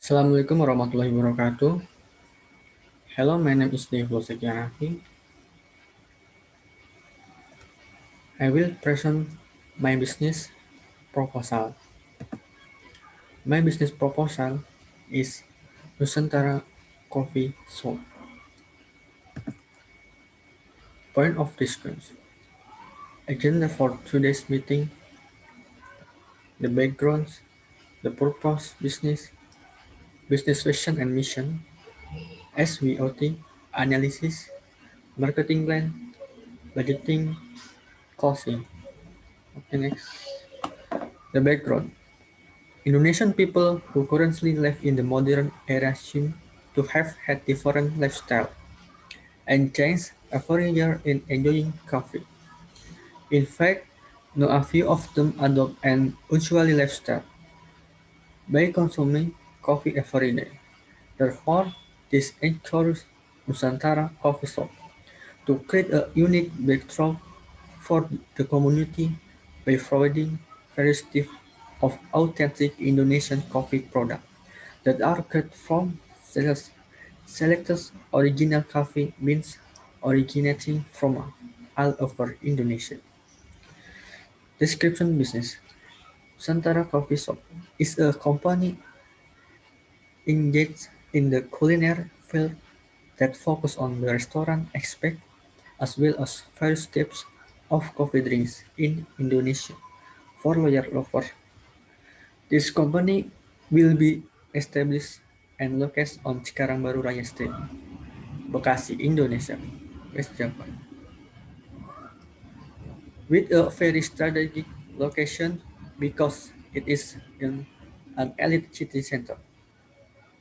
Assalamualaikum warahmatullahi wabarakatuh. Hello, my name is Devo Sekianaki. I will present my business proposal. My business proposal is Nusantara Coffee Shop. Point of discussion. Agenda for today's meeting, the backgrounds, the purpose, business vision and mission, SWOT, analysis, marketing plan, budgeting, costing. Okay, next. The background. Indonesian people who currently live in the modern era seem to have had different lifestyles and changed every year in enjoying coffee. In fact, know a few of them adopt an unusual lifestyle by consuming coffee every day. Therefore, this encourages Nusantara Coffee Shop to create a unique backdrop for the community by providing varieties of authentic Indonesian coffee products that are cut from selected original coffee beans originating from all over Indonesia. Description business. Santara Coffee Shop is a company engaged in the culinary field that focus on the restaurant aspect as well as various types of coffee drinks in Indonesia for loyal lovers. This company will be established and located on Cikarang Baru Raya Street, Bekasi, Indonesia, West Java, with a very strategic location because it is in an elite city center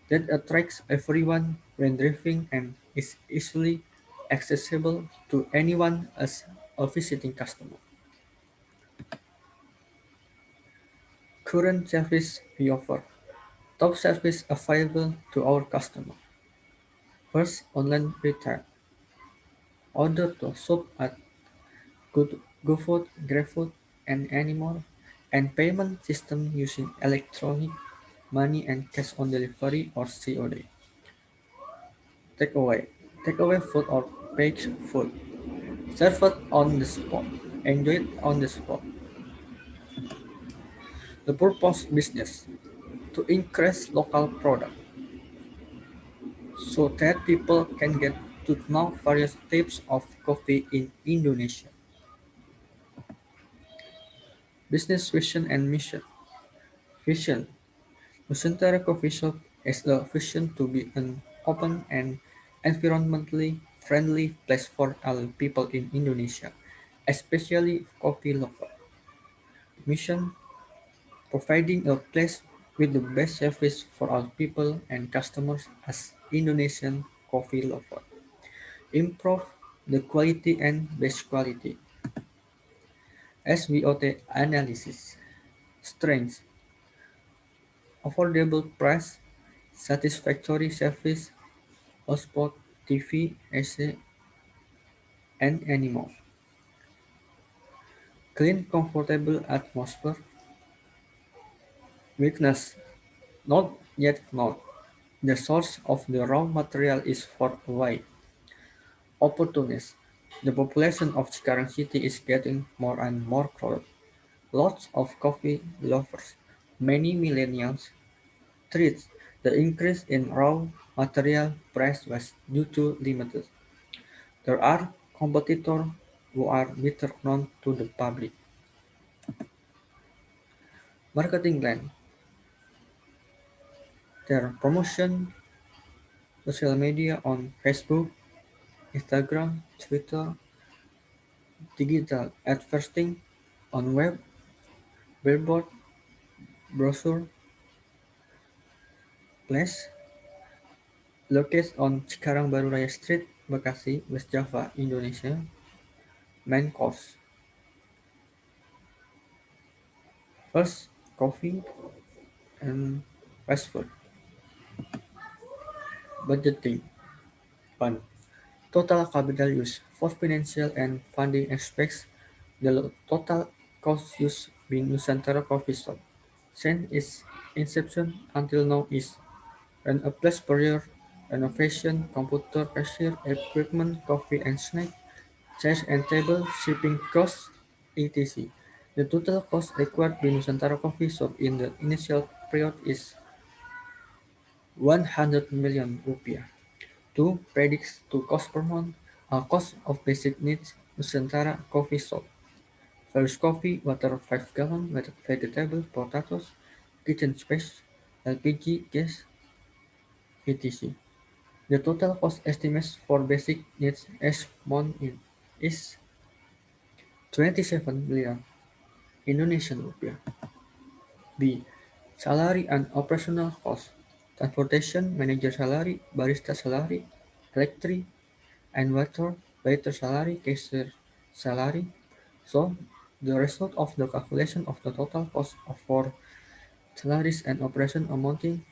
that attracts everyone when driving and is easily accessible to anyone as a visiting customer. Current service we offer. Top service available to our customer. First, online retail. Order to shop at GoFood, GrabFood, and anymore, and payment system using electronic money and cash on delivery or COD. Takeaway. Takeaway food or packaged food. Served on the spot. Enjoyed on the spot. The purpose business. To increase local product so that people can get to know various types of coffee in Indonesia. Business vision and mission. Vision. Nusantara Coffee Shop has a vision to be an open and environmentally friendly place for all people in Indonesia, especially coffee lovers. Mission: providing a place with the best service for all people and customers as Indonesian coffee lovers. Improve the quality and best quality. SWOT analysis. Strengths: affordable price, satisfactory service, hotspot, TV, AC, and anymore. Clean, comfortable atmosphere. Weakness: not yet known. The source of the raw material is far away. Opportunities: the population of Cikarang city is getting more and more crowded. Lots of coffee lovers, many millennials. Threats: the increase in raw material price was due to limited. There are competitors who are better known to the public. Marketing plan: their promotion social media on Facebook, Instagram, Twitter, digital advertising on web, billboard, brochure, flash, located on Cikarang Baru Raya Street, Bekasi, West Java, Indonesia. Main course: first, coffee and fast food. Budgeting. 1. Total capital use. For financial and funding aspects, the total cost used being Nusantara Coffee Shop since its inception until now is and a place per year, renovation, computer, cashier, equipment, coffee and snack, chairs and table, shipping costs, etc. The total cost required by Nusantara Coffee Shop in the initial period is 100 million rupiah. 2. Predicts to cost per month. Cost of basic needs Nusantara Coffee Shop. First coffee, water 5 gallon, vegetable, potatoes, kitchen space, LPG, gas, etc. The total cost estimates for basic needs each month is 27 million Indonesian rupiah. B. Salary and operational costs. Transportation, manager salary, barista salary, electric and waiter salary, cashier salary. So, the result of the calculation of the total cost for salaries and operation amounting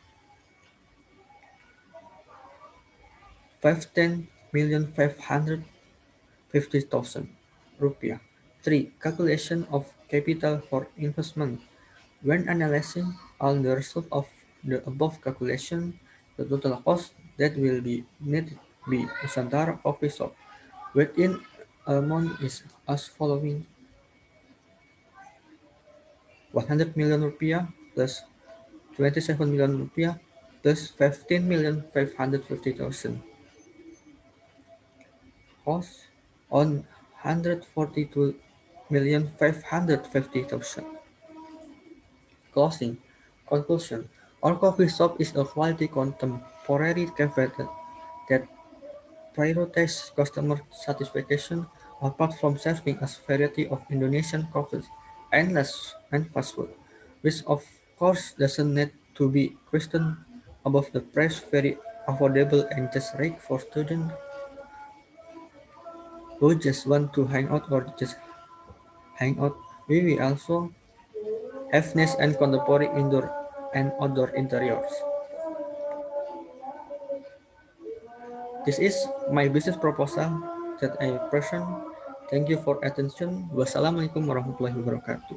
510,550,000 rupiah. 3. Calculation of capital for investment. When analyzing all the result of the above calculation, the total cost that will be needed by Nusantara Coffee Shop within a month is as following: 100 million rupiah plus 27 million rupiah plus 15,550,000 cost on 142,550,000. Closing conclusion: our coffee shop is a quality contemporary cafe that prioritizes customer satisfaction apart from serving a variety of Indonesian coffees and fast food, which of course doesn't need to be questioned above the price very affordable and just right for students who just want to hang out or just hang out. We will also have nice and contemporary indoor and outdoor interiors. This is my business proposal that I present. Thank you for attention. Wassalamualaikum warahmatullahi wabarakatuh.